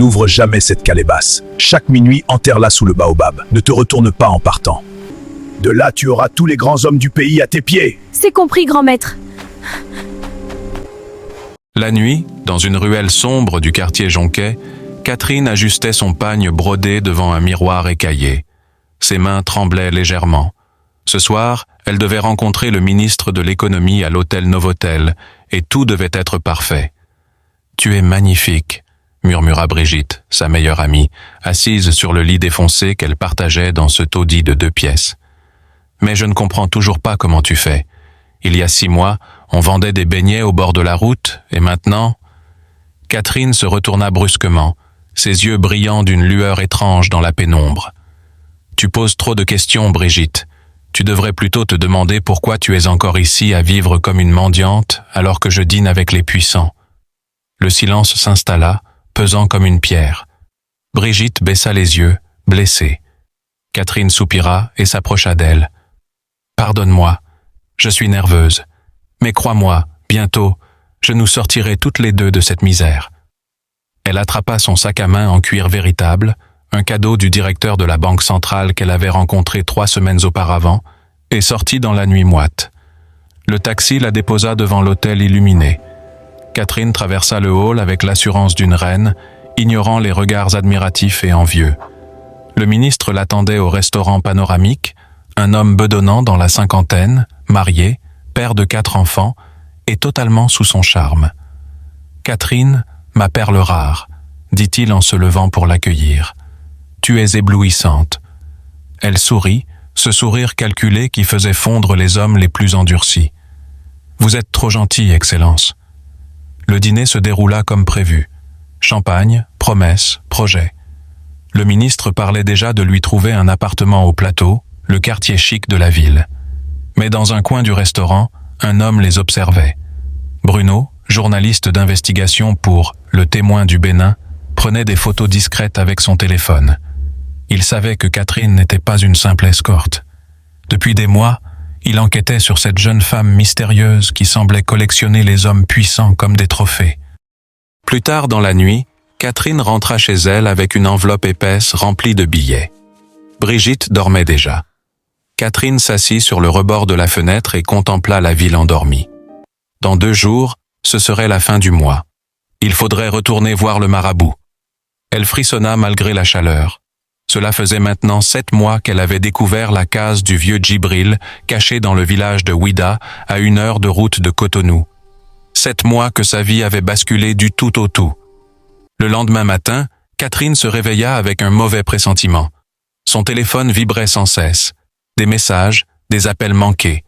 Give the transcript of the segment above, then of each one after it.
N'ouvre jamais cette calebasse. Chaque minuit, enterre-la sous le baobab. Ne te retourne pas en partant. De là, tu auras tous les grands hommes du pays à tes pieds. C'est compris, grand maître. La nuit, dans une ruelle sombre du quartier Jonquet, Catherine ajustait son pagne brodé devant un miroir écaillé. Ses mains tremblaient légèrement. Ce soir, elle devait rencontrer le ministre de l'économie à l'hôtel Novotel, et tout devait être parfait. « Tu es magnifique », murmura Brigitte, sa meilleure amie, assise sur le lit défoncé qu'elle partageait dans ce taudis de 2 pièces. « Mais je ne comprends toujours pas comment tu fais. Il y a 6 mois, on vendait des beignets au bord de la route, et maintenant… » Catherine se retourna brusquement, ses yeux brillant d'une lueur étrange dans la pénombre. « Tu poses trop de questions, Brigitte. Tu devrais plutôt te demander pourquoi tu es encore ici à vivre comme une mendiante alors que je dîne avec les puissants. » Le silence s'installa, pesant comme une pierre. Brigitte baissa les yeux, blessée. Catherine soupira et s'approcha d'elle. « Pardonne-moi, je suis nerveuse. Mais crois-moi, bientôt, je nous sortirai toutes les deux de cette misère. » Elle attrapa son sac à main en cuir véritable, un cadeau du directeur de la banque centrale qu'elle avait rencontré 3 semaines auparavant, et sortit dans la nuit moite. Le taxi la déposa devant l'hôtel illuminé. Catherine traversa le hall avec l'assurance d'une reine, ignorant les regards admiratifs et envieux. Le ministre l'attendait au restaurant panoramique, un homme bedonnant dans la cinquantaine, marié, père de 4 enfants, et totalement sous son charme. « Catherine, ma perle rare », dit-il en se levant pour l'accueillir. « Tu es éblouissante. » Elle sourit, ce sourire calculé qui faisait fondre les hommes les plus endurcis. « Vous êtes trop gentille, Excellence. » Le dîner se déroula comme prévu. Champagne, promesses, projets. Le ministre parlait déjà de lui trouver un appartement au Plateau, le quartier chic de la ville. Mais dans un coin du restaurant, un homme les observait. Bruno, journaliste d'investigation pour Le Témoin du Bénin, prenait des photos discrètes avec son téléphone. Il savait que Catherine n'était pas une simple escorte. Depuis des mois, il enquêtait sur cette jeune femme mystérieuse qui semblait collectionner les hommes puissants comme des trophées. Plus tard dans la nuit, Catherine rentra chez elle avec une enveloppe épaisse remplie de billets. Brigitte dormait déjà. Catherine s'assit sur le rebord de la fenêtre et contempla la ville endormie. Dans 2 jours, ce serait la fin du mois. Il faudrait retourner voir le marabout. Elle frissonna malgré la chaleur. Cela faisait maintenant 7 mois qu'elle avait découvert la case du vieux Djibril, cachée dans le village de Ouida, à 1 heure de route de Cotonou. 7 mois que sa vie avait basculé du tout au tout. Le lendemain matin, Catherine se réveilla avec un mauvais pressentiment. Son téléphone vibrait sans cesse. Des messages, des appels manqués.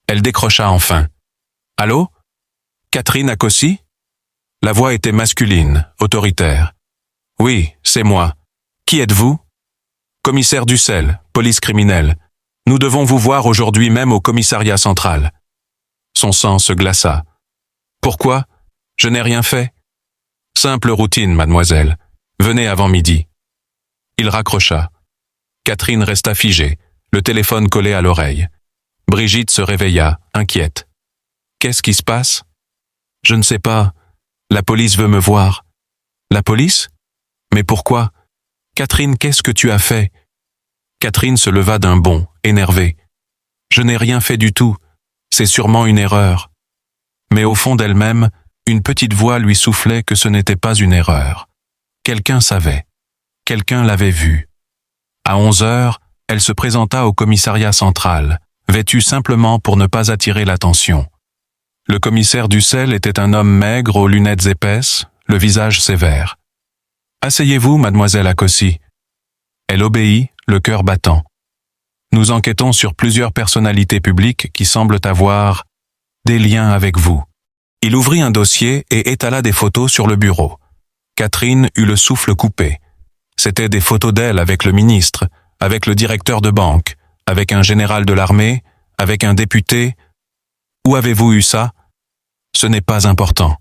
Elle décrocha enfin. « Allô ? Catherine Akossi ?» La voix était masculine, autoritaire. « Oui, c'est moi. Qui êtes-vous ? » « Commissaire Dussel, police criminelle. Nous devons vous voir aujourd'hui même au commissariat central. » Son sang se glaça. « Pourquoi ? Je n'ai rien fait. »« Simple routine, mademoiselle. Venez avant midi. » Il raccrocha. Catherine resta figée, le téléphone collé à l'oreille. Brigitte se réveilla, inquiète. « Qu'est-ce qui se passe ? » « Je ne sais pas. La police veut me voir. »« La police ? Mais pourquoi ? Catherine, qu'est-ce que tu as fait ?» Catherine se leva d'un bond, énervée. « Je n'ai rien fait du tout. C'est sûrement une erreur. » Mais au fond d'elle-même, une petite voix lui soufflait que ce n'était pas une erreur. Quelqu'un savait. Quelqu'un l'avait vue. À 11 heures, elle se présenta au commissariat central, vêtue simplement pour ne pas attirer l'attention. Le commissaire Dussel était un homme maigre aux lunettes épaisses, le visage sévère. « Asseyez-vous, mademoiselle Akossi. » Elle obéit, le cœur battant. « Nous enquêtons sur plusieurs personnalités publiques qui semblent avoir des liens avec vous. » Il ouvrit un dossier et étala des photos sur le bureau. Catherine eut le souffle coupé. C'étaient des photos d'elle avec le ministre, avec le directeur de banque, avec un général de l'armée, avec un député. Où avez-vous eu ça ? Ce n'est pas important.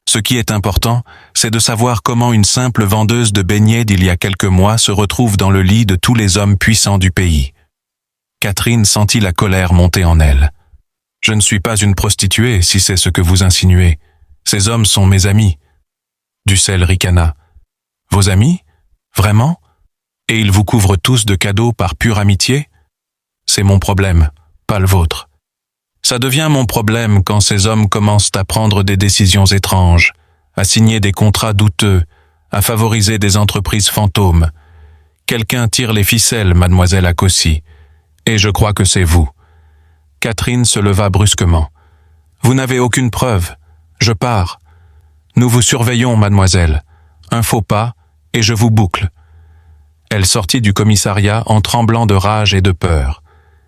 Ce qui est important, c'est de savoir comment une simple vendeuse de beignets d'il y a quelques mois se retrouve dans le lit de tous les hommes puissants du pays. Catherine sentit la colère monter en elle. « Je ne suis pas une prostituée, si c'est ce que vous insinuez. Ces hommes sont mes amis. » Dussel ricana. « Vos amis? Vraiment? Et ils vous couvrent tous de cadeaux par pure amitié? C'est mon problème, pas le vôtre. Ça devient mon problème quand ces hommes commencent à prendre des décisions étranges, à signer des contrats douteux, à favoriser des entreprises fantômes. Quelqu'un tire les ficelles, mademoiselle Akossi, et je crois que c'est vous. Catherine se leva brusquement. Vous n'avez aucune preuve. Je pars. Nous vous surveillons, mademoiselle. Un faux pas, et je vous boucle. Elle sortit du commissariat en tremblant de rage et de peur.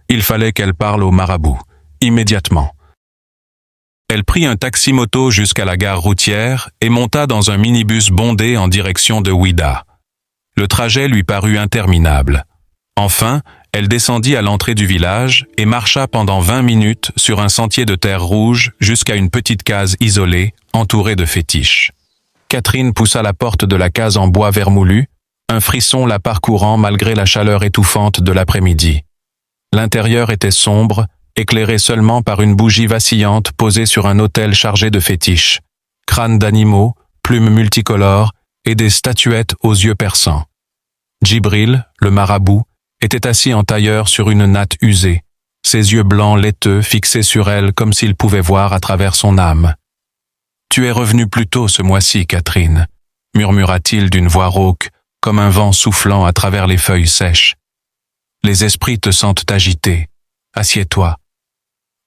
Il fallait qu'elle parle au marabout, immédiatement. Elle prit un taxi-moto jusqu'à la gare routière et monta dans un minibus bondé en direction de Ouidah. Le trajet lui parut interminable. Enfin, elle descendit à l'entrée du village et marcha pendant 20 minutes sur un sentier de terre rouge jusqu'à une petite case isolée, entourée de fétiches. Catherine poussa la porte de la case en bois vermoulu, un frisson la parcourant malgré la chaleur étouffante de l'après-midi. L'intérieur était sombre, éclairé seulement par une bougie vacillante posée sur un autel chargé de fétiches, crânes d'animaux, plumes multicolores et des statuettes aux yeux perçants. Djibril, le marabout, était assis en tailleur sur une natte usée, ses yeux blancs laiteux fixés sur elle comme s'il pouvait voir à travers son âme. « Tu es revenue plus tôt ce mois-ci, Catherine », murmura-t-il d'une voix rauque, comme un vent soufflant à travers les feuilles sèches. « Les esprits te sentent agitée. Assieds-toi. »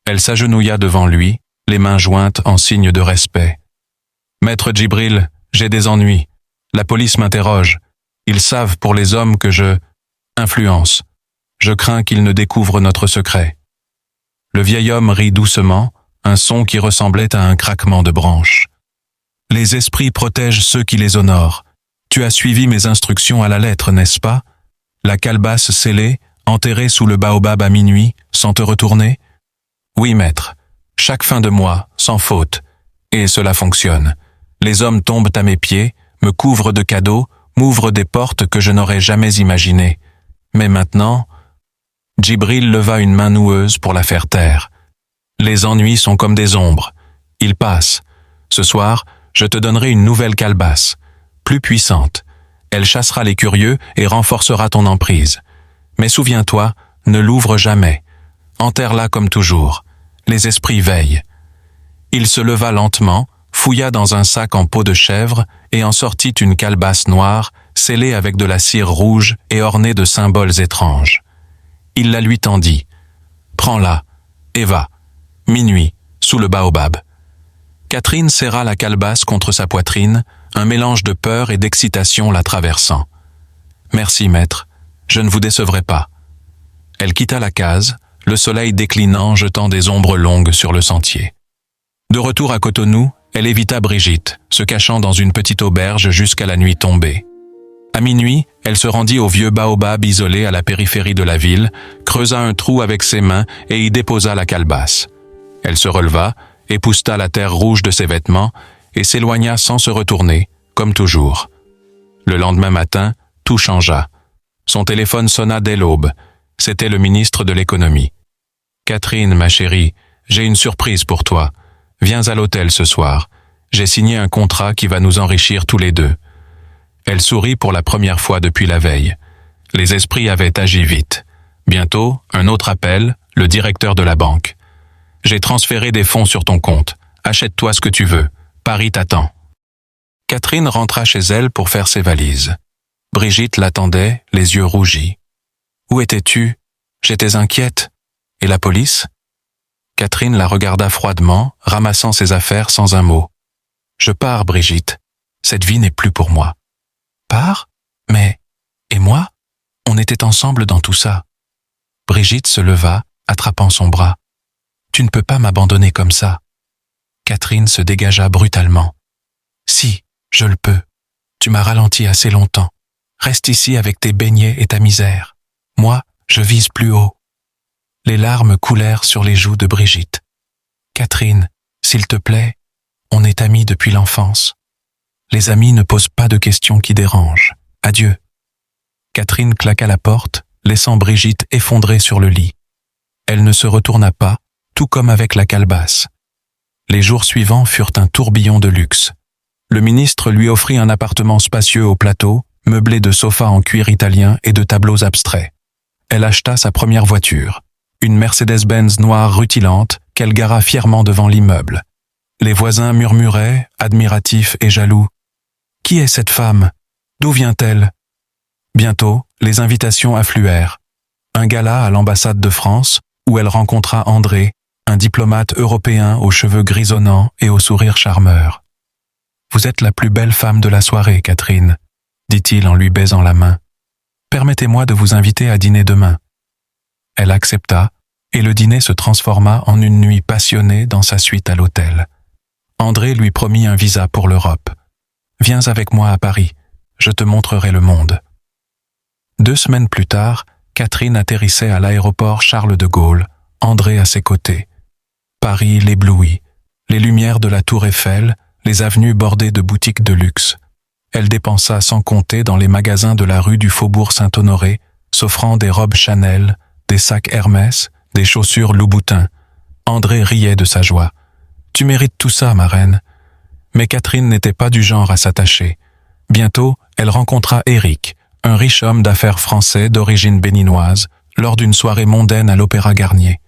Elle s'agenouilla devant lui, les mains jointes en signe de respect. « Maître Djibril, j'ai des ennuis. La police m'interroge. Ils savent pour les hommes que je influence. Je crains qu'ils ne découvrent notre secret. » Le vieil homme rit doucement, un son qui ressemblait à un craquement de branches. « Les esprits protègent ceux qui les honorent. Tu as suivi mes instructions à la lettre, n'est-ce pas? La calebasse scellée, enterrée sous le baobab à minuit, sans te retourner? Oui, maître. Chaque fin de mois, sans faute. Et cela fonctionne. Les hommes tombent à mes pieds, me couvrent de cadeaux, m'ouvrent des portes que je n'aurais jamais imaginées. Mais maintenant... Djibril leva une main noueuse pour la faire taire. Les ennuis sont comme des ombres. Ils passent. Ce soir, je te donnerai une nouvelle calebasse, plus puissante. Elle chassera les curieux et renforcera ton emprise. Mais souviens-toi, ne l'ouvre jamais. Enterre-la comme toujours. Les esprits veillent. Il se leva lentement, fouilla dans un sac en peau de chèvre et en sortit une calebasse noire, scellée avec de la cire rouge et ornée de symboles étranges. Il la lui tendit. « Prends-la, et va. Minuit, sous le baobab. » Catherine serra la calebasse contre sa poitrine, un mélange de peur et d'excitation la traversant. « Merci, maître, je ne vous décevrai pas. » Elle quitta la case, le soleil déclinant jetant des ombres longues sur le sentier. De retour à Cotonou, elle évita Brigitte, se cachant dans une petite auberge jusqu'à la nuit tombée. À minuit, elle se rendit au vieux baobab isolé à la périphérie de la ville, creusa un trou avec ses mains et y déposa la calebasse. Elle se releva, épousseta la terre rouge de ses vêtements et s'éloigna sans se retourner, comme toujours. Le lendemain matin, tout changea. Son téléphone sonna dès l'aube. C'était le ministre de l'économie. « Catherine, ma chérie, j'ai une surprise pour toi. Viens à l'hôtel ce soir. J'ai signé un contrat qui va nous enrichir tous les deux. » Elle sourit pour la première fois depuis la veille. Les esprits avaient agi vite. Bientôt, un autre appel, le directeur de la banque. « J'ai transféré des fonds sur ton compte. Achète-toi ce que tu veux. Paris t'attend. » Catherine rentra chez elle pour faire ses valises. Brigitte l'attendait, les yeux rougis. « Où étais-tu? J'étais inquiète. Et la police ?» Catherine la regarda froidement, ramassant ses affaires sans un mot. « Je pars, Brigitte. Cette vie n'est plus pour moi. » « Pars? Mais... Et moi? On était ensemble dans tout ça. » Brigitte se leva, attrapant son bras. « Tu ne peux pas m'abandonner comme ça. » Catherine se dégagea brutalement. « Si, je le peux. Tu m'as ralenti assez longtemps. Reste ici avec tes beignets et ta misère. Moi, je vise plus haut. » Les larmes coulèrent sur les joues de Brigitte. « Catherine, s'il te plaît, on est amis depuis l'enfance. Les amis ne posent pas de questions qui dérangent. Adieu. » Catherine claqua la porte, laissant Brigitte effondrée sur le lit. Elle ne se retourna pas, tout comme avec la calebasse. Les jours suivants furent un tourbillon de luxe. Le ministre lui offrit un appartement spacieux au plateau, meublé de sofas en cuir italien et de tableaux abstraits. Elle acheta sa première voiture, une Mercedes-Benz noire rutilante qu'elle gara fièrement devant l'immeuble. Les voisins murmuraient, admiratifs et jaloux. « Qui est cette femme? D'où vient-elle » Bientôt, les invitations affluèrent. Un gala à l'ambassade de France, où elle rencontra André, un diplomate européen aux cheveux grisonnants et au sourire charmeur. « Vous êtes la plus belle femme de la soirée, Catherine, » dit-il en lui baisant la main. « Permettez-moi de vous inviter à dîner demain. » Elle accepta, et le dîner se transforma en une nuit passionnée dans sa suite à l'hôtel. André lui promit un visa pour l'Europe. « Viens avec moi à Paris, je te montrerai le monde. » 2 semaines plus tard, Catherine atterrissait à l'aéroport Charles de Gaulle, André à ses côtés. Paris l'éblouit, les lumières de la tour Eiffel, les avenues bordées de boutiques de luxe. Elle dépensa sans compter dans les magasins de la rue du Faubourg Saint-Honoré, s'offrant des robes Chanel, des sacs Hermès, des chaussures Louboutin. André riait de sa joie. « Tu mérites tout ça, ma reine. » Mais Catherine n'était pas du genre à s'attacher. Bientôt, elle rencontra Éric, un riche homme d'affaires français d'origine béninoise, lors d'une soirée mondaine à l'Opéra Garnier.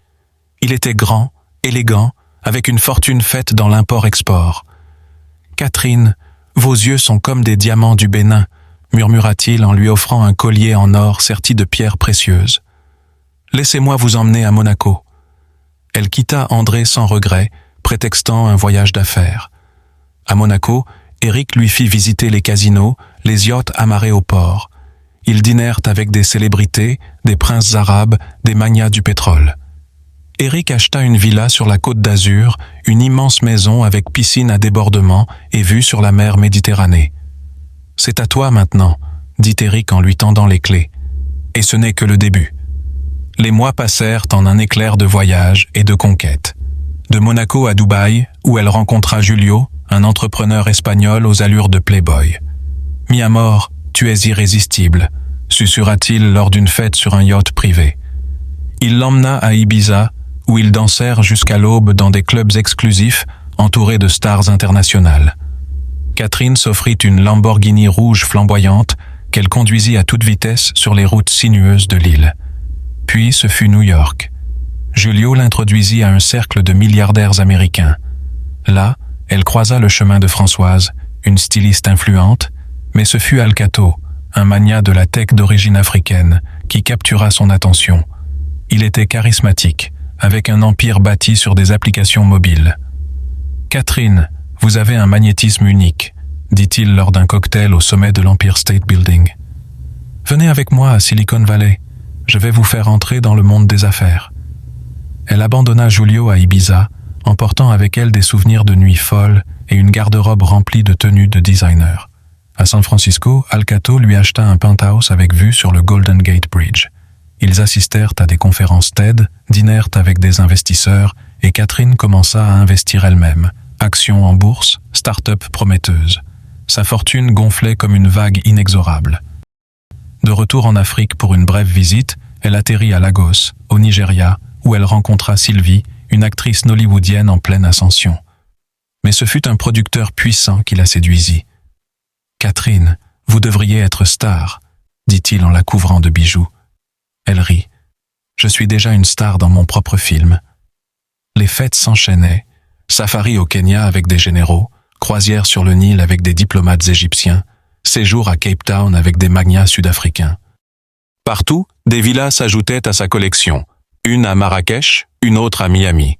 Il était grand, élégant, avec une fortune faite dans l'import-export. « Catherine, vos yeux sont comme des diamants du Bénin, » murmura-t-il en lui offrant un collier en or serti de pierres précieuses. « Laissez-moi vous emmener à Monaco. » Elle quitta André sans regret, prétextant un voyage d'affaires. À Monaco, Éric lui fit visiter les casinos, les yachts amarrés au port. Ils dînèrent avec des célébrités, des princes arabes, des magnats du pétrole. Éric acheta une villa sur la côte d'Azur, une immense maison avec piscine à débordement et vue sur la mer Méditerranée. « C'est à toi maintenant, » dit Éric en lui tendant les clés. Et ce n'est que le début. Les mois passèrent en un éclair de voyage et de conquête. De Monaco à Dubaï, où elle rencontra Julio, un entrepreneur espagnol aux allures de playboy. « Mi amor, tu es irrésistible », susurra-t-il lors d'une fête sur un yacht privé. Il l'emmena à Ibiza, où ils dansèrent jusqu'à l'aube dans des clubs exclusifs entourés de stars internationales. Catherine s'offrit une Lamborghini rouge flamboyante qu'elle conduisit à toute vitesse sur les routes sinueuses de l'île. Puis ce fut New York. Julio l'introduisit à un cercle de milliardaires américains. Là, elle croisa le chemin de Françoise, une styliste influente, mais ce fut Alcato, un magnat de la tech d'origine africaine, qui captura son attention. Il était charismatique, avec un empire bâti sur des applications mobiles. « Catherine, vous avez un magnétisme unique », dit-il lors d'un cocktail au sommet de l'Empire State Building. « Venez avec moi à Silicon Valley, je vais vous faire entrer dans le monde des affaires. » Elle abandonna Julio à Ibiza, emportant avec elle des souvenirs de nuits folles et une garde-robe remplie de tenues de designer. À San Francisco, Alcato lui acheta un penthouse avec vue sur le Golden Gate Bridge. Ils assistèrent à des conférences TED, dînèrent avec des investisseurs et Catherine commença à investir elle-même. Actions en bourse, start-up prometteuse. Sa fortune gonflait comme une vague inexorable. De retour en Afrique pour une brève visite, elle atterrit à Lagos, au Nigeria, où elle rencontra Sylvie, une actrice nollywoodienne en pleine ascension. Mais ce fut un producteur puissant qui la séduisit. « Catherine, vous devriez être star, » dit-il en la couvrant de bijoux. Elle rit. « Je suis déjà une star dans mon propre film. » Les fêtes s'enchaînaient. Safari au Kenya avec des généraux, croisière sur le Nil avec des diplomates égyptiens, séjour à Cape Town avec des magnats sud-africains. Partout, des villas s'ajoutaient à sa collection, une à Marrakech, une autre à Miami.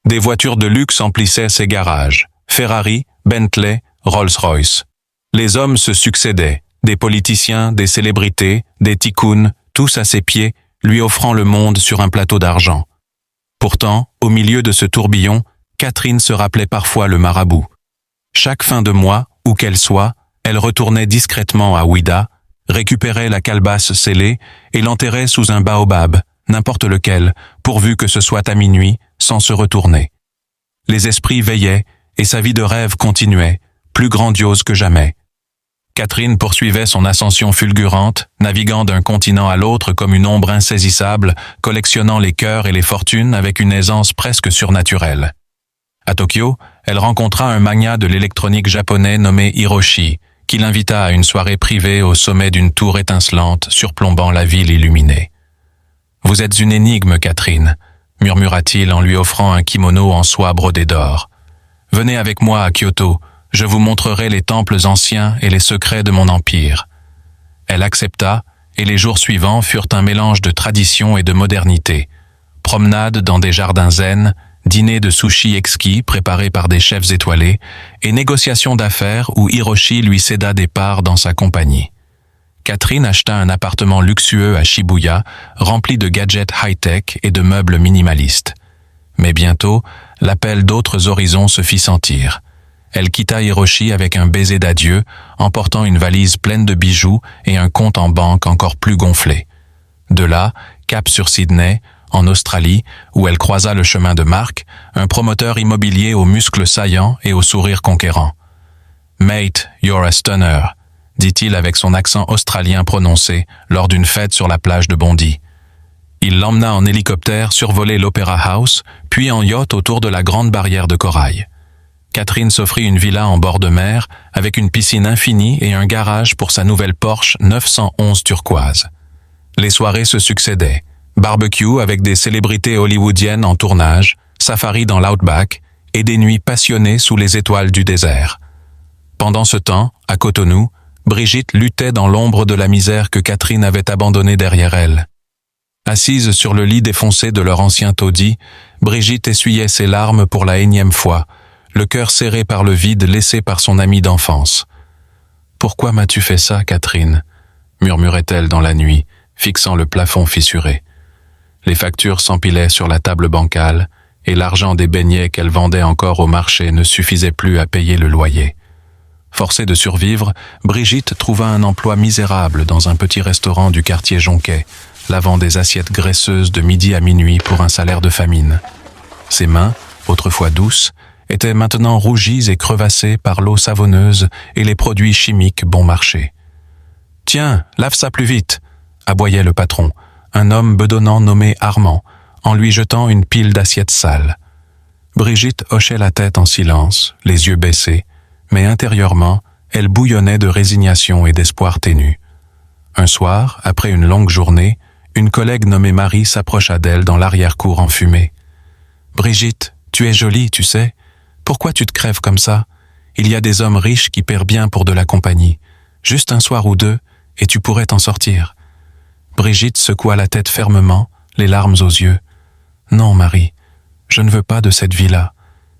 Des voitures de luxe emplissaient ses garages, Ferrari, Bentley, Rolls-Royce. Les hommes se succédaient, des politiciens, des célébrités, des tycoons, tous à ses pieds, lui offrant le monde sur un plateau d'argent. Pourtant, au milieu de ce tourbillon, Catherine se rappelait parfois le marabout. Chaque fin de mois, où qu'elle soit, elle retournait discrètement à Ouida, récupérait la calebasse scellée et l'enterrait sous un baobab, n'importe lequel, pourvu que ce soit à minuit, sans se retourner. Les esprits veillaient et sa vie de rêve continuait, plus grandiose que jamais. Catherine poursuivait son ascension fulgurante, naviguant d'un continent à l'autre comme une ombre insaisissable, collectionnant les cœurs et les fortunes avec une aisance presque surnaturelle. À Tokyo, elle rencontra un magnat de l'électronique japonais nommé Hiroshi, qui l'invita à une soirée privée au sommet d'une tour étincelante surplombant la ville illuminée. « Vous êtes une énigme, Catherine », murmura-t-il en lui offrant un kimono en soie brodé d'or. « Venez avec moi à Kyoto, je vous montrerai les temples anciens et les secrets de mon empire. » Elle accepta, et les jours suivants furent un mélange de tradition et de modernité. Promenades dans des jardins zen, dîner de sushi exquis préparés par des chefs étoilés, et négociations d'affaires où Hiroshi lui céda des parts dans sa compagnie. Catherine acheta un appartement luxueux à Shibuya, rempli de gadgets high-tech et de meubles minimalistes. Mais bientôt, l'appel d'autres horizons se fit sentir. Elle quitta Hiroshi avec un baiser d'adieu, emportant une valise pleine de bijoux et un compte en banque encore plus gonflé. De là, cap sur Sydney, en Australie, où elle croisa le chemin de Mark, un promoteur immobilier aux muscles saillants et au sourire conquérant. « Mate, you're a stunner », dit-il avec son accent australien prononcé lors d'une fête sur la plage de Bondy. Il l'emmena en hélicoptère survoler l'Opera House, puis en yacht autour de la Grande Barrière de Corail. Catherine s'offrit une villa en bord de mer, avec une piscine infinie et un garage pour sa nouvelle Porsche 911 turquoise. Les soirées se succédaient. Barbecue avec des célébrités hollywoodiennes en tournage, safari dans l'Outback et des nuits passionnées sous les étoiles du désert. Pendant ce temps, à Cotonou, Brigitte luttait dans l'ombre de la misère que Catherine avait abandonnée derrière elle. Assise sur le lit défoncé de leur ancien taudis, Brigitte essuyait ses larmes pour la énième fois, le cœur serré par le vide laissé par son amie d'enfance. « Pourquoi m'as-tu fait ça, Catherine ?» murmurait-elle dans la nuit, fixant le plafond fissuré. Les factures s'empilaient sur la table bancale, et l'argent des beignets qu'elle vendait encore au marché ne suffisait plus à payer le loyer. Forcée de survivre, Brigitte trouva un emploi misérable dans un petit restaurant du quartier Jonquet, lavant des assiettes graisseuses de midi à minuit pour un salaire de famine. Ses mains, autrefois douces, étaient maintenant rougies et crevassées par l'eau savonneuse et les produits chimiques bon marché. « Tiens, lave ça plus vite !» aboyait le patron, un homme bedonnant nommé Armand, en lui jetant une pile d'assiettes sales. Brigitte hochait la tête en silence, les yeux baissés, mais intérieurement, elle bouillonnait de résignation et d'espoir ténu. Un soir, après une longue journée, une collègue nommée Marie s'approcha d'elle dans l'arrière-cour enfumée. « Brigitte, tu es jolie, tu sais. Pourquoi tu te crèves comme ça? Il y a des hommes riches qui paient bien pour de la compagnie. Juste un soir ou deux, et tu pourrais t'en sortir. » Brigitte secoua la tête fermement, les larmes aux yeux. « Non, Marie, je ne veux pas de cette vie-là.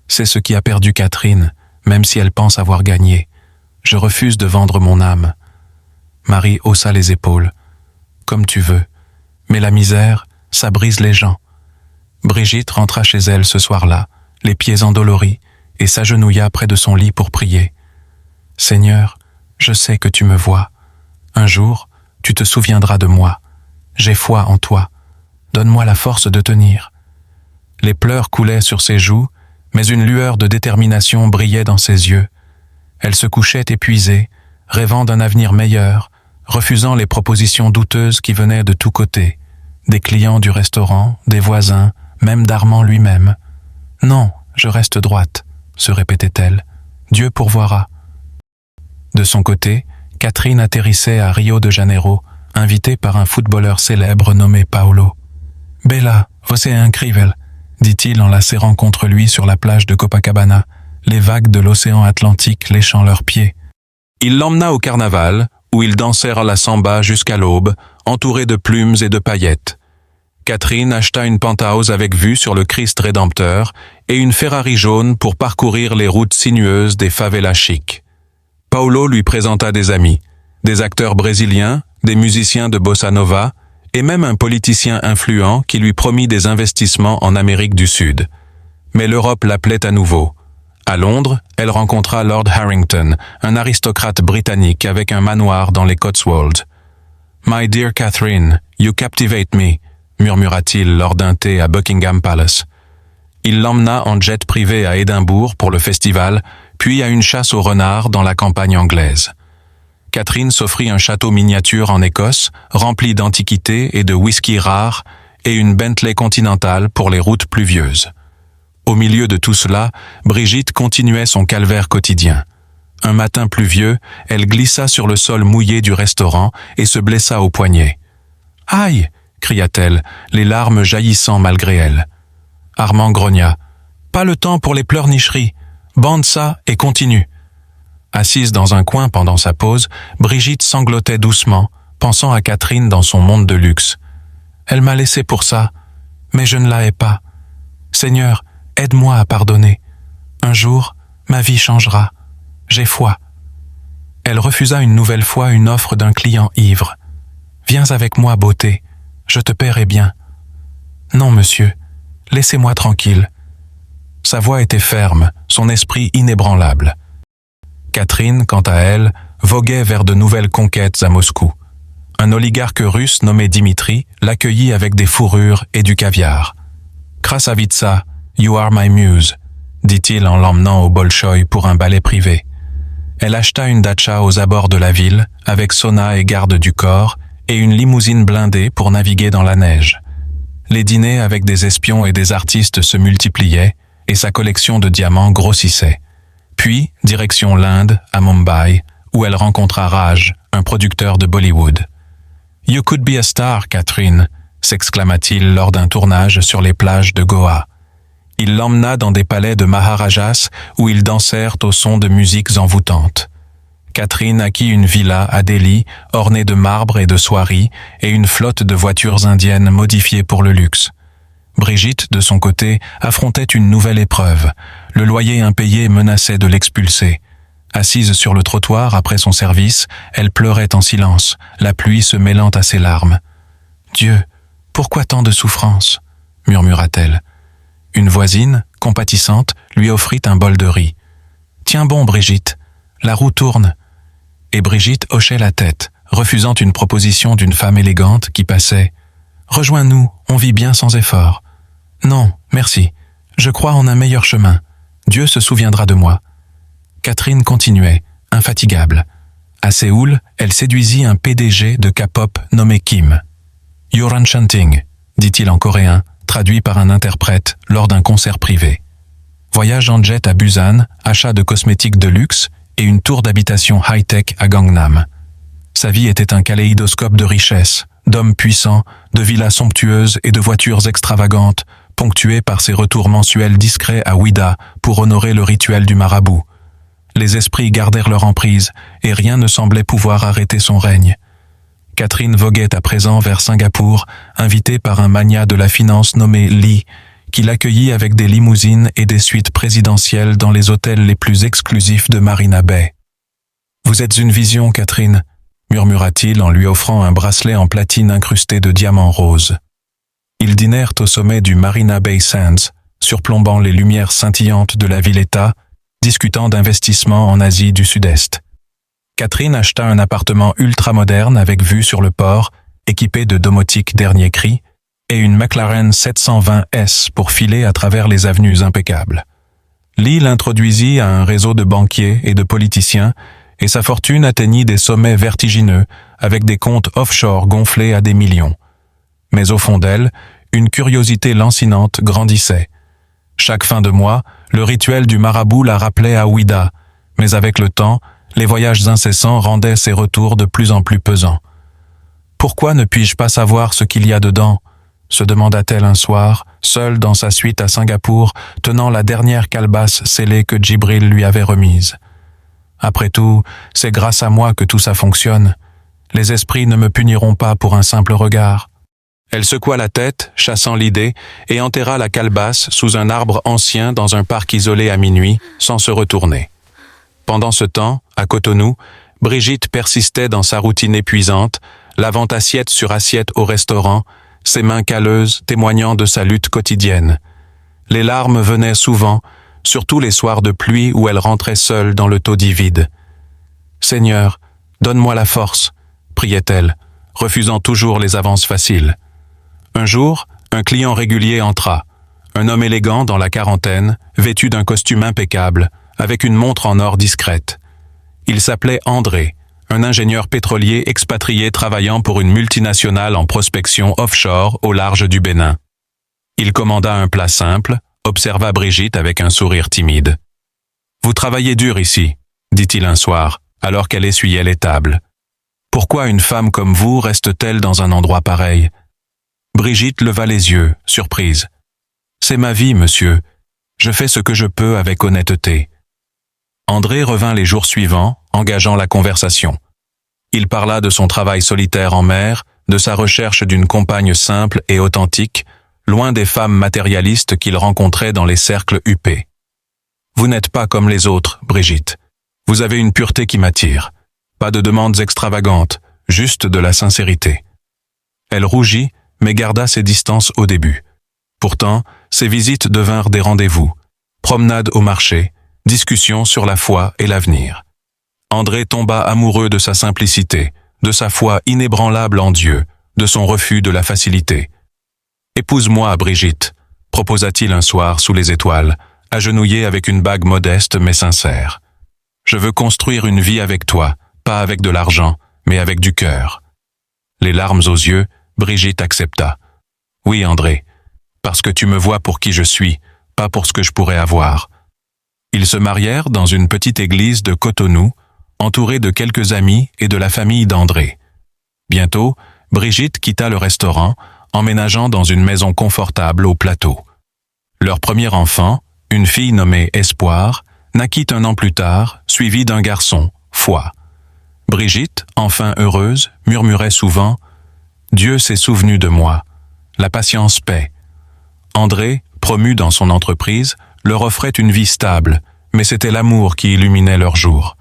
C'est ce qui a perdu Catherine, même si elle pense avoir gagné. Je refuse de vendre mon âme. » Marie haussa les épaules. « Comme tu veux. Mais la misère, ça brise les gens. » Brigitte rentra chez elle ce soir-là, les pieds endoloris, et s'agenouilla près de son lit pour prier. « Seigneur, je sais que tu me vois. Un jour, tu te souviendras de moi. J'ai foi en toi. Donne-moi la force de tenir. » Les pleurs coulaient sur ses joues, mais une lueur de détermination brillait dans ses yeux. Elle se couchait épuisée, rêvant d'un avenir meilleur, refusant les propositions douteuses qui venaient de tous côtés, des clients du restaurant, des voisins, même d'Armand lui-même. « Non, je reste droite, » se répétait-elle. « Dieu pourvoira. » De son côté, Catherine atterrissait à Rio de Janeiro, invitée par un footballeur célèbre nommé Paolo. « Bella, você é incrível », dit-il en la serrant contre lui sur la plage de Copacabana, les vagues de l'océan Atlantique léchant leurs pieds. Il l'emmena au carnaval, où ils dansèrent la samba jusqu'à l'aube, entourés de plumes et de paillettes. Catherine acheta une penthouse avec vue sur le Christ Rédempteur et une Ferrari jaune pour parcourir les routes sinueuses des favelas chics. Paolo lui présenta des amis, des acteurs brésiliens, des musiciens de bossa nova et même un politicien influent qui lui promit des investissements en Amérique du Sud. Mais l'Europe l'appelait à nouveau. À Londres, elle rencontra Lord Harrington, un aristocrate britannique avec un manoir dans les Cotswolds. « My dear Catherine, you captivate me », murmura-t-il lors d'un thé à Buckingham Palace. Il l'emmena en jet privé à Édimbourg pour le festival, puis à une chasse au renard dans la campagne anglaise. Catherine s'offrit un château miniature en Écosse, rempli d'antiquités et de whisky rares, et une Bentley Continental pour les routes pluvieuses. Au milieu de tout cela, Brigitte continuait son calvaire quotidien. Un matin pluvieux, elle glissa sur le sol mouillé du restaurant et se blessa au poignet. « Aïe !» cria-t-elle, les larmes jaillissant malgré elle. Armand grogna. « Pas le temps pour les pleurnicheries. Bande ça et continue. » Assise dans un coin pendant sa pause, Brigitte sanglotait doucement, pensant à Catherine dans son monde de luxe. « Elle m'a laissé pour ça, mais je ne la hais pas. Seigneur, aide-moi à pardonner. Un jour, ma vie changera. J'ai foi. » Elle refusa une nouvelle fois une offre d'un client ivre. « Viens avec moi, beauté. Je te paierai bien. »« Non, monsieur. Laissez-moi tranquille. » Sa voix était ferme, son esprit inébranlable. Catherine, quant à elle, voguait vers de nouvelles conquêtes à Moscou. Un oligarque russe nommé Dimitri l'accueillit avec des fourrures et du caviar. « Krasavitsa, you are my muse », dit-il en l'emmenant au Bolchoï pour un ballet privé. Elle acheta une datcha aux abords de la ville, avec sauna et garde du corps, et une limousine blindée pour naviguer dans la neige. Les dîners avec des espions et des artistes se multipliaient, et sa collection de diamants grossissait. Puis, direction l'Inde, à Mumbai, où elle rencontra Raj, un producteur de Bollywood. « You could be a star, Catherine », s'exclama-t-il lors d'un tournage sur les plages de Goa. Il l'emmena dans des palais de Maharajas où ils dansèrent au son de musiques envoûtantes. Catherine acquit une villa à Delhi, ornée de marbre et de soieries, et une flotte de voitures indiennes modifiées pour le luxe. Brigitte, de son côté, affrontait une nouvelle épreuve. Le loyer impayé menaçait de l'expulser. Assise sur le trottoir après son service, elle pleurait en silence, la pluie se mêlant à ses larmes. « Dieu, pourquoi tant de souffrance ?» murmura-t-elle. Une voisine, compatissante, lui offrit un bol de riz. « Tiens bon, Brigitte, la roue tourne. » Et Brigitte hochait la tête, refusant une proposition d'une femme élégante qui passait. « Rejoins-nous, on vit bien sans effort. »« Non, merci, je crois en un meilleur chemin. Dieu se souviendra de moi. » Catherine continuait, infatigable. À Séoul, elle séduisit un PDG de K-pop nommé Kim. « You're enchanting », dit-il en coréen, traduit par un interprète lors d'un concert privé. Voyage en jet à Busan, achat de cosmétiques de luxe et une tour d'habitation high-tech à Gangnam. Sa vie était un kaléidoscope de richesses, d'hommes puissants, de villas somptueuses et de voitures extravagantes, ponctuées par ses retours mensuels discrets à Ouida pour honorer le rituel du marabout. Les esprits gardèrent leur emprise et rien ne semblait pouvoir arrêter son règne. Catherine voguait à présent vers Singapour, invitée par un magnat de la finance nommé Lee, qui l'accueillit avec des limousines et des suites présidentielles dans les hôtels les plus exclusifs de Marina Bay. « Vous êtes une vision, Catherine », murmura-t-il en lui offrant un bracelet en platine incrusté de diamants roses. Ils dînèrent au sommet du Marina Bay Sands, surplombant les lumières scintillantes de la ville-État, discutant d'investissements en Asie du Sud-Est. Catherine acheta un appartement ultramoderne avec vue sur le port, équipé de domotique dernier cri, et une McLaren 720S pour filer à travers les avenues impeccables. Lee l'introduisit à un réseau de banquiers et de politiciens, et sa fortune atteignit des sommets vertigineux, avec des comptes offshore gonflés à des millions. Mais au fond d'elle, une curiosité lancinante grandissait. Chaque fin de mois, le rituel du marabout la rappelait à Ouida, mais avec le temps, les voyages incessants rendaient ses retours de plus en plus pesants. « Pourquoi ne puis-je pas savoir ce qu'il y a dedans ?» se demanda-t-elle un soir, seule dans sa suite à Singapour, tenant la dernière calebasse scellée que Djibril lui avait remise. « Après tout, c'est grâce à moi que tout ça fonctionne. Les esprits ne me puniront pas pour un simple regard. » Elle secoua la tête, chassant l'idée, et enterra la calebasse sous un arbre ancien dans un parc isolé à minuit, sans se retourner. Pendant ce temps, à Cotonou, Brigitte persistait dans sa routine épuisante, lavant assiette sur assiette au restaurant, ses mains calleuses témoignant de sa lutte quotidienne. Les larmes venaient souvent, surtout les soirs de pluie où elle rentrait seule dans le taudis vide. « Seigneur, donne-moi la force », priait-elle, refusant toujours les avances faciles. Un jour, un client régulier entra, un homme élégant dans la quarantaine, vêtu d'un costume impeccable, avec une montre en or discrète. Il s'appelait André, un ingénieur pétrolier expatrié travaillant pour une multinationale en prospection offshore au large du Bénin. Il commanda un plat simple, observa Brigitte avec un sourire timide. « Vous travaillez dur ici, dit-il un soir, alors qu'elle essuyait les tables. Pourquoi une femme comme vous reste-t-elle dans un endroit pareil ?» Brigitte leva les yeux, surprise. « C'est ma vie, monsieur. Je fais ce que je peux avec honnêteté. » André revint les jours suivants, engageant la conversation. Il parla de son travail solitaire en mer, de sa recherche d'une compagne simple et authentique, loin des femmes matérialistes qu'il rencontrait dans les cercles huppés. « Vous n'êtes pas comme les autres, Brigitte. Vous avez une pureté qui m'attire. Pas de demandes extravagantes, juste de la sincérité. » Elle rougit, mais garda ses distances au début. Pourtant, ses visites devinrent des rendez-vous. Promenades au marché, discussions sur la foi et l'avenir. André tomba amoureux de sa simplicité, de sa foi inébranlable en Dieu, de son refus de la facilité. « Épouse-moi, Brigitte », proposa-t-il un soir sous les étoiles, agenouillé avec une bague modeste mais sincère. « Je veux construire une vie avec toi, pas avec de l'argent, mais avec du cœur. » Les larmes aux yeux, Brigitte accepta. « Oui, André, parce que tu me vois pour qui je suis, pas pour ce que je pourrais avoir. » Ils se marièrent dans une petite église de Cotonou, entourés de quelques amis et de la famille d'André. Bientôt, Brigitte quitta le restaurant, emménageant dans une maison confortable au plateau. Leur premier enfant, une fille nommée Espoir, naquit un an plus tard, suivi d'un garçon, Foi. Brigitte, enfin heureuse, murmurait souvent « Dieu s'est souvenu de moi. La patience paie. » André, promu dans son entreprise, leur offrait une vie stable, mais c'était l'amour qui illuminait leurs jours.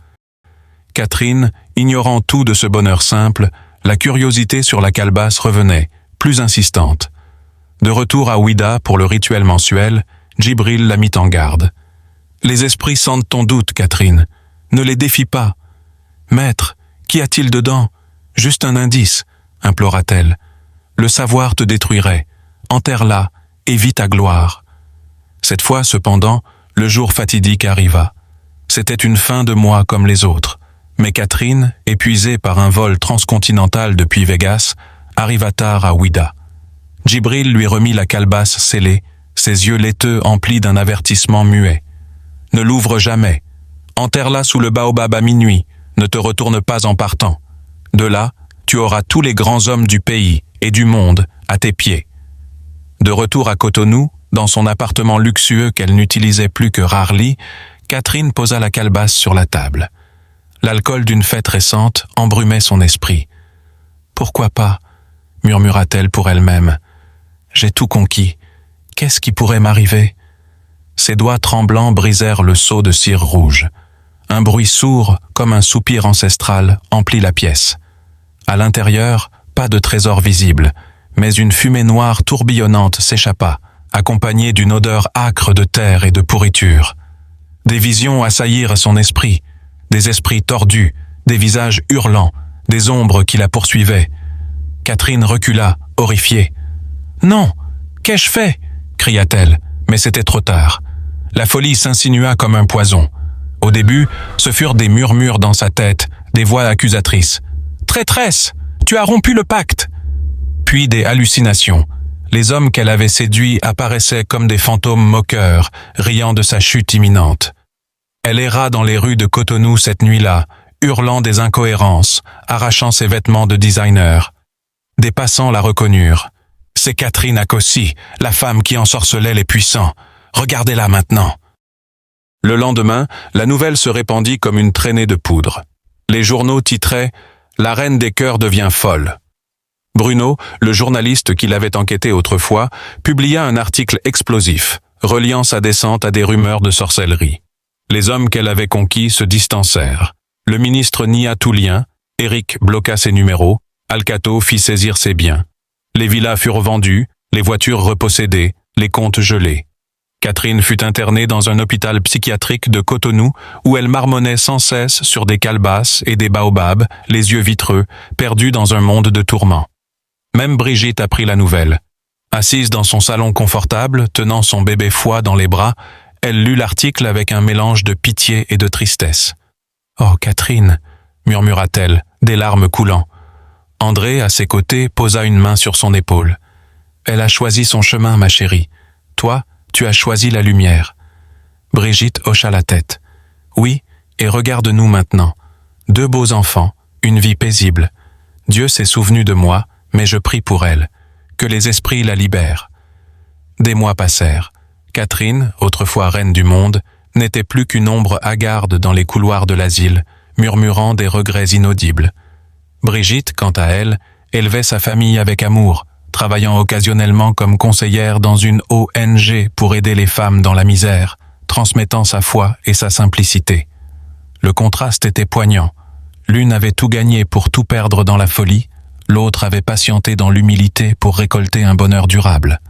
Catherine, ignorant tout de ce bonheur simple, la curiosité sur la calebasse revenait, plus insistante. De retour à Ouida pour le rituel mensuel, Djibril la mit en garde. « Les esprits sentent ton doute, Catherine. Ne les défie pas. »« Maître, qu'y a-t-il dedans ? Juste un indice, » implora-t-elle. « Le savoir te détruirait. Enterre-la, et vis ta gloire. » Cette fois, cependant, le jour fatidique arriva. C'était une fin de mois comme les autres. Mais Catherine, épuisée par un vol transcontinental depuis Vegas, arriva tard à Ouida. Djibril lui remit la calebasse scellée, ses yeux laiteux emplis d'un avertissement muet. « Ne l'ouvre jamais. Enterre-la sous le baobab à minuit. Ne te retourne pas en partant. De là, tu auras tous les grands hommes du pays et du monde à tes pieds. » De retour à Cotonou, dans son appartement luxueux qu'elle n'utilisait plus que rarely, Catherine posa la calebasse sur la table. L'alcool d'une fête récente embrumait son esprit. « Pourquoi pas ?» murmura-t-elle pour elle-même. « J'ai tout conquis. Qu'est-ce qui pourrait m'arriver ?» Ses doigts tremblants brisèrent le seau de cire rouge. Un bruit sourd, comme un soupir ancestral, emplit la pièce. À l'intérieur, pas de trésor visible, mais une fumée noire tourbillonnante s'échappa, accompagnée d'une odeur âcre de terre et de pourriture. Des visions assaillirent son esprit, des esprits tordus, des visages hurlants, des ombres qui la poursuivaient. Catherine recula, horrifiée. « Non, qu'ai-je fait ?» cria-t-elle, mais c'était trop tard. La folie s'insinua comme un poison. Au début, ce furent des murmures dans sa tête, des voix accusatrices. « Traîtresse, tu as rompu le pacte !» Puis des hallucinations. Les hommes qu'elle avait séduits apparaissaient comme des fantômes moqueurs, riant de sa chute imminente. Elle erra dans les rues de Cotonou cette nuit-là, hurlant des incohérences, arrachant ses vêtements de designer. Des passants la reconnurent. « C'est Catherine Akossi, la femme qui ensorcelait les puissants. Regardez-la maintenant. » Le lendemain, la nouvelle se répandit comme une traînée de poudre. Les journaux titraient « La reine des cœurs devient folle ». Bruno, le journaliste qui l'avait enquêté autrefois, publia un article explosif, reliant sa descente à des rumeurs de sorcellerie. Les hommes qu'elle avait conquis se distancèrent. Le ministre nia tout lien, Éric bloqua ses numéros, Alcato fit saisir ses biens. Les villas furent vendues, les voitures repossédées, les comptes gelés. Catherine fut internée dans un hôpital psychiatrique de Cotonou où elle marmonnait sans cesse sur des calebasses et des baobabs, les yeux vitreux, perdue dans un monde de tourments. Même Brigitte apprit la nouvelle. Assise dans son salon confortable, tenant son bébé Foi dans les bras, elle lut l'article avec un mélange de pitié et de tristesse. « Oh, Catherine !» murmura-t-elle, des larmes coulant. André, à ses côtés, posa une main sur son épaule. « Elle a choisi son chemin, ma chérie. Toi, tu as choisi la lumière. » Brigitte hocha la tête. « Oui, et regarde-nous maintenant. 2 beaux enfants, une vie paisible. Dieu s'est souvenu de moi, mais je prie pour elle. Que les esprits la libèrent. » Des mois passèrent. Catherine, autrefois reine du monde, n'était plus qu'une ombre hagarde dans les couloirs de l'asile, murmurant des regrets inaudibles. Brigitte, quant à elle, élevait sa famille avec amour, travaillant occasionnellement comme conseillère dans une ONG pour aider les femmes dans la misère, transmettant sa foi et sa simplicité. Le contraste était poignant. L'une avait tout gagné pour tout perdre dans la folie, l'autre avait patienté dans l'humilité pour récolter un bonheur durable.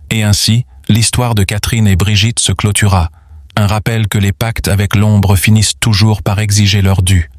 Et ainsi, l'histoire de Catherine et Brigitte se clôtura, un rappel que les pactes avec l'ombre finissent toujours par exiger leur dû.